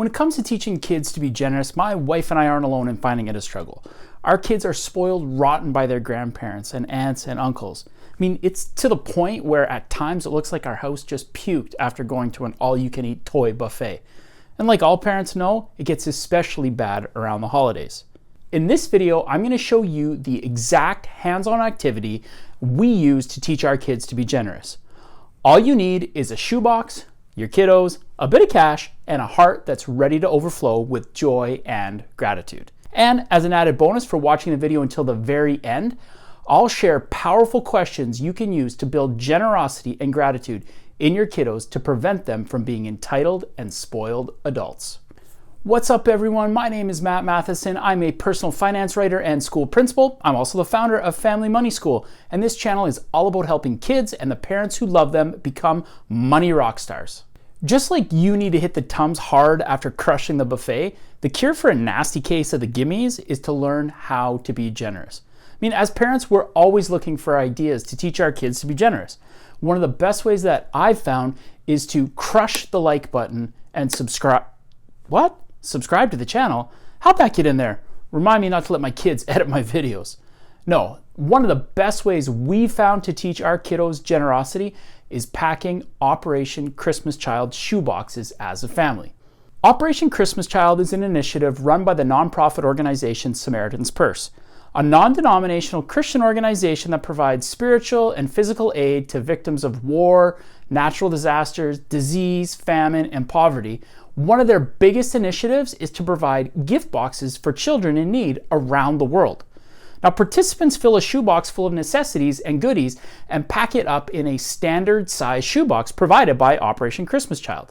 When it comes to teaching kids to be generous, my wife and I aren't alone in finding it a struggle. Our kids are spoiled rotten by their grandparents and aunts and uncles. I mean, it's to the point where at times it looks like our house just puked after going to an all-you-can-eat toy buffet. And like all parents know, it gets especially bad around the holidays. In this video, I'm going to show you the exact hands-on activity we use to teach our kids to be generous. All you need is a shoebox, your kiddos, a bit of cash, and a heart that's ready to overflow with joy and gratitude. And as an added bonus for watching the video until the very end, I'll share powerful questions you can use to build generosity and gratitude in your kiddos to prevent them from being entitled and spoiled adults. What's up, everyone? My name is Matt Matheson. I'm a personal finance writer and school principal. I'm also the founder of Family Money School, and this channel is all about helping kids and the parents who love them become money rock stars. Just like you need to hit the Tums hard after crushing the buffet, the cure for a nasty case of the gimmies is to learn how to be generous. I mean, as parents, we're always looking for ideas to teach our kids to be generous. One of the best ways that I've found is to crush the like button and subscribe. What? Subscribe to the channel? How'd that get in there? Remind me not to let my kids edit my videos. No, one of the best ways we've found to teach our kiddos generosity is packing Operation Christmas Child shoeboxes as a family. Operation Christmas Child is an initiative run by the nonprofit organization Samaritan's Purse, a non-denominational Christian organization that provides spiritual and physical aid to victims of war, natural disasters, disease, famine, and poverty. One of their biggest initiatives is to provide gift boxes for children in need around the world. Now, participants fill a shoebox full of necessities and goodies and pack it up in a standard size shoebox provided by Operation Christmas Child.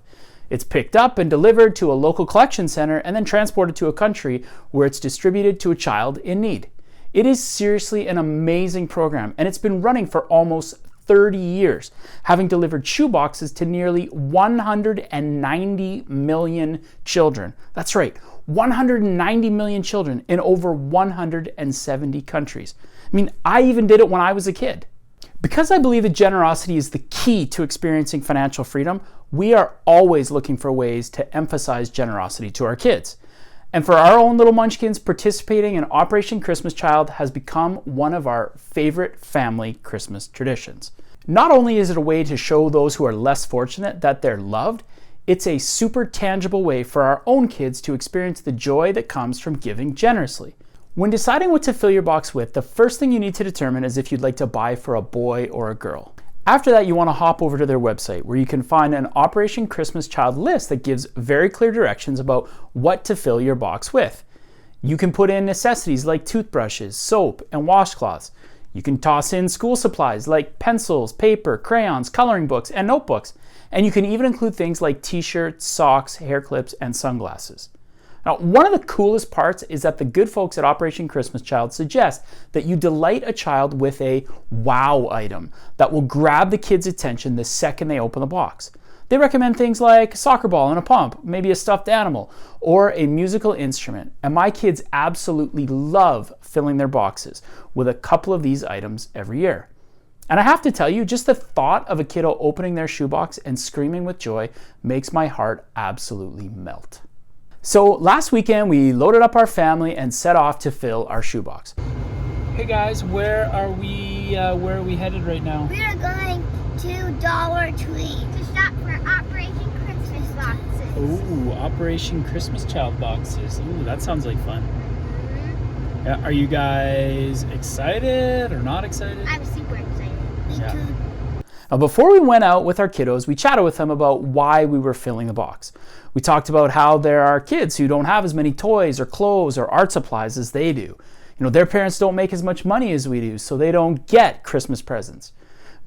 It's picked up and delivered to a local collection center and then transported to a country where it's distributed to a child in need. It is seriously an amazing program, and it's been running for almost 30 years, having delivered shoeboxes to nearly 190 million children. That's right, 190 million children in over 170 countries. I mean, I even did it when I was a kid. Because I believe that generosity is the key to experiencing financial freedom, we are always looking for ways to emphasize generosity to our kids. And for our own little munchkins, participating in Operation Christmas Child has become one of our favorite family Christmas traditions. Not only is it a way to show those who are less fortunate that they're loved, it's a super tangible way for our own kids to experience the joy that comes from giving generously. When deciding what to fill your box with, the first thing you need to determine is if you'd like to buy for a boy or a girl. After that, you want to hop over to their website where you can find an Operation Christmas Child list that gives very clear directions about what to fill your box with. You can put in necessities like toothbrushes, soap, and washcloths. You can toss in school supplies like pencils, paper, crayons, coloring books, and notebooks. And you can even include things like t-shirts, socks, hair clips, and sunglasses. Now, one of the coolest parts is that the good folks at Operation Christmas Child suggest that you delight a child with a wow item that will grab the kid's attention the second they open the box. They recommend things like a soccer ball and a pump, maybe a stuffed animal, or a musical instrument. And my kids absolutely love filling their boxes with a couple of these items every year. And I have to tell you, just the thought of a kiddo opening their shoebox and screaming with joy makes my heart absolutely melt. So last weekend, we loaded up our family and set off to fill our shoebox. Hey guys, where are we headed right now? We are going to Dollar Tree to shop for Operation Christmas boxes. Ooh, Operation Christmas Child boxes. Ooh, that sounds like fun. Mm-hmm. Yeah, are you guys excited or not excited? I'm super excited. Me too. Now, before we went out with our kiddos, we chatted with them about why we were filling the box. We talked about how there are kids who don't have as many toys or clothes or art supplies as they do. You know, their parents don't make as much money as we do, so they don't get Christmas presents.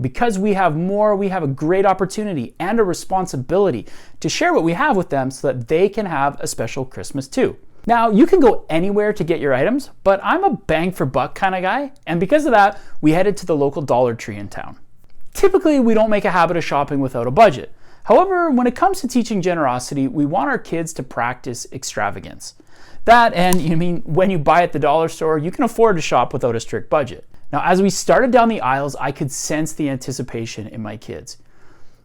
Because we have more, we have a great opportunity and a responsibility to share what we have with them so that they can have a special Christmas too. Now, you can go anywhere to get your items, but I'm a bang for buck kind of guy, and because of that, we headed to the local Dollar Tree in town. Typically, we don't make a habit of shopping without a budget. However, when it comes to teaching generosity, we want our kids to practice extravagance. That, and when you buy at the dollar store, you can afford to shop without a strict budget. Now, as we started down the aisles, I could sense the anticipation in my kids.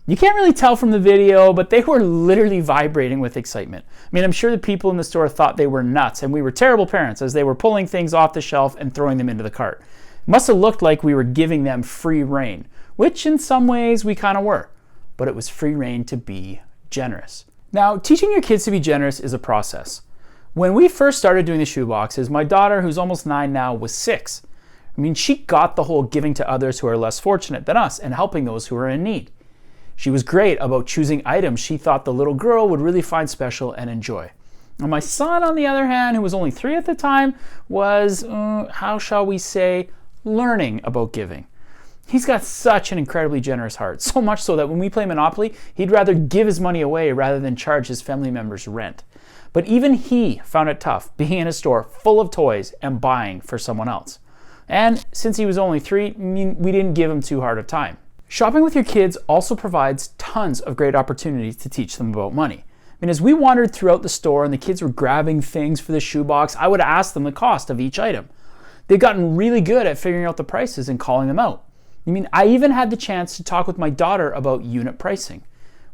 You can't really tell from the video, but they were literally vibrating with excitement. I mean, I'm sure the people in the store thought they were nuts and we were terrible parents as they were pulling things off the shelf and throwing them into the cart. It must have looked like we were giving them free rein, which in some ways we kind of were, but it was free rein to be generous. Now, teaching your kids to be generous is a process. When we first started doing the shoe boxes, my daughter, who's almost 9 now, was 6. I mean, she got the whole giving to others who are less fortunate than us and helping those who are in need. She was great about choosing items she thought the little girl would really find special and enjoy. And my son, on the other hand, who was only 3 at the time, was, how shall we say, learning about giving. He's got such an incredibly generous heart, so much so that when we play Monopoly, he'd rather give his money away rather than charge his family members rent. But even he found it tough being in a store full of toys and buying for someone else. And since he was only 3, we didn't give him too hard a time. Shopping with your kids also provides tons of great opportunities to teach them about money. I mean, as we wandered throughout the store and the kids were grabbing things for the shoebox, I would ask them the cost of each item. They've gotten really good at figuring out the prices and calling them out. I mean, I even had the chance to talk with my daughter about unit pricing.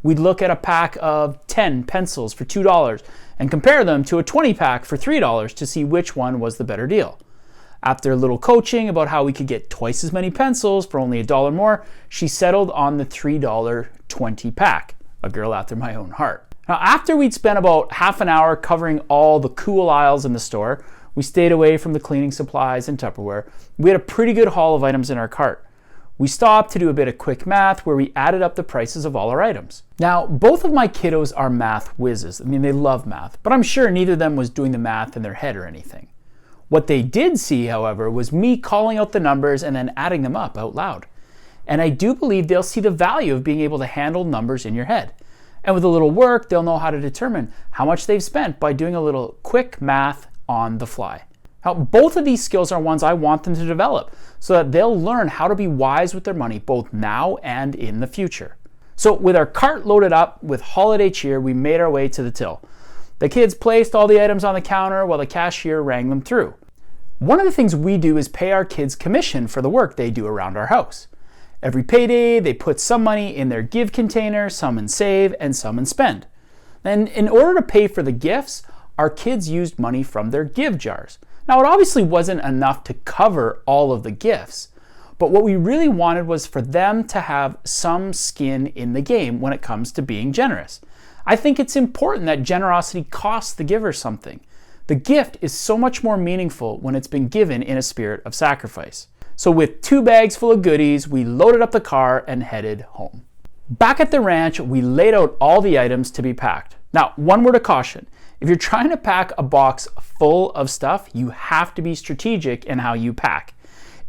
We'd look at a pack of 10 pencils for $2 and compare them to a 20 pack for $3 to see which one was the better deal. After a little coaching about how we could get twice as many pencils for only $1 more, she settled on the $3 20 pack, a girl after my own heart. Now, after we'd spent about half an hour covering all the cool aisles in the store, we stayed away from the cleaning supplies and Tupperware. We had a pretty good haul of items in our cart. We stopped to do a bit of quick math where we added up the prices of all our items. Now, both of my kiddos are math whizzes. I mean, they love math, but I'm sure neither of them was doing the math in their head or anything. What they did see, however, was me calling out the numbers and then adding them up out loud. And I do believe they'll see the value of being able to handle numbers in your head. And with a little work, they'll know how to determine how much they've spent by doing a little quick math on the fly. Now, both of these skills are ones I want them to develop so that they'll learn how to be wise with their money both now and in the future. So with our cart loaded up with holiday cheer, we made our way to the till. The kids placed all the items on the counter while the cashier rang them through. One of the things we do is pay our kids commission for the work they do around our house. Every payday, they put some money in their give container, some in save, and some in spend. And in order to pay for the gifts, our kids used money from their give jars. Now, it obviously wasn't enough to cover all of the gifts, but what we really wanted was for them to have some skin in the game when it comes to being generous. I think it's important that generosity costs the giver something. The gift is so much more meaningful when it's been given in a spirit of sacrifice. So with 2 bags full of goodies, we loaded up the car and headed home. Back at the ranch, we laid out all the items to be packed. Now, one word of caution. If you're trying to pack a box full of stuff, you have to be strategic in how you pack.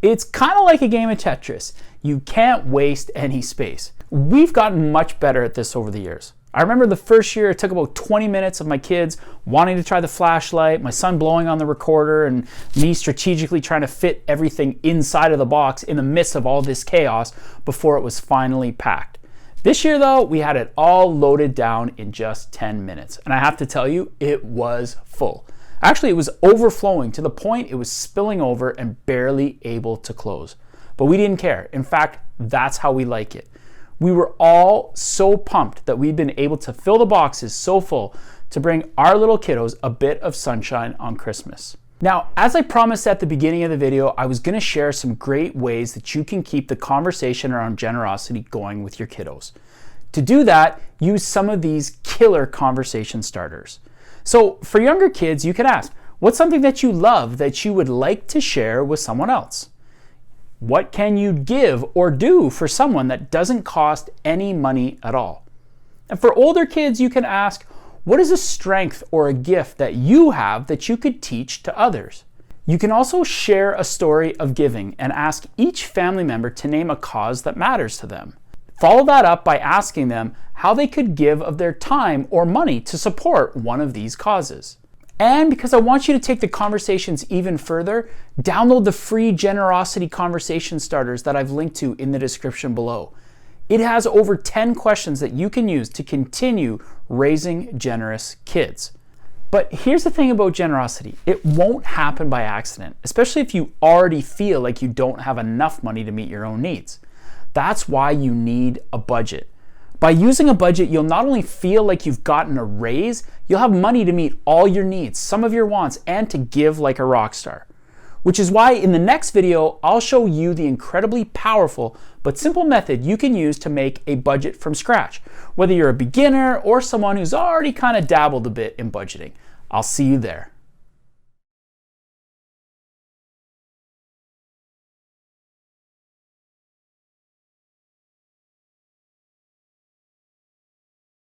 It's kind of like a game of Tetris. You can't waste any space. We've gotten much better at this over the years. I remember the first year it took about 20 minutes of my kids wanting to try the flashlight, my son blowing on the recorder, and me strategically trying to fit everything inside of the box in the midst of all this chaos before it was finally packed. This year though, we had it all loaded down in just 10 minutes. And I have to tell you, it was full. Actually, it was overflowing to the point it was spilling over and barely able to close. But we didn't care. In fact, that's how we like it. We were all so pumped that we'd been able to fill the boxes so full to bring our little kiddos a bit of sunshine on Christmas. Now, as I promised at the beginning of the video, I was going to share some great ways that you can keep the conversation around generosity going with your kiddos. To do that, use some of these killer conversation starters. So for younger kids, you can ask, what's something that you love that you would like to share with someone else? What can you give or do for someone that doesn't cost any money at all? And for older kids, you can ask, what is a strength or a gift that you have that you could teach to others? You can also share a story of giving and ask each family member to name a cause that matters to them. Follow that up by asking them how they could give of their time or money to support one of these causes. And because I want you to take the conversations even further, download the free generosity conversation starters that I've linked to in the description below. It has over 10 questions that you can use to continue raising generous kids. But here's the thing about generosity. It won't happen by accident, especially if you already feel like you don't have enough money to meet your own needs. That's why you need a budget. By using a budget, you'll not only feel like you've gotten a raise, you'll have money to meet all your needs, some of your wants, and to give like a rock star. Which is why in the next video, I'll show you the incredibly powerful but simple method you can use to make a budget from scratch, whether you're a beginner or someone who's already kind of dabbled a bit in budgeting. I'll see you there.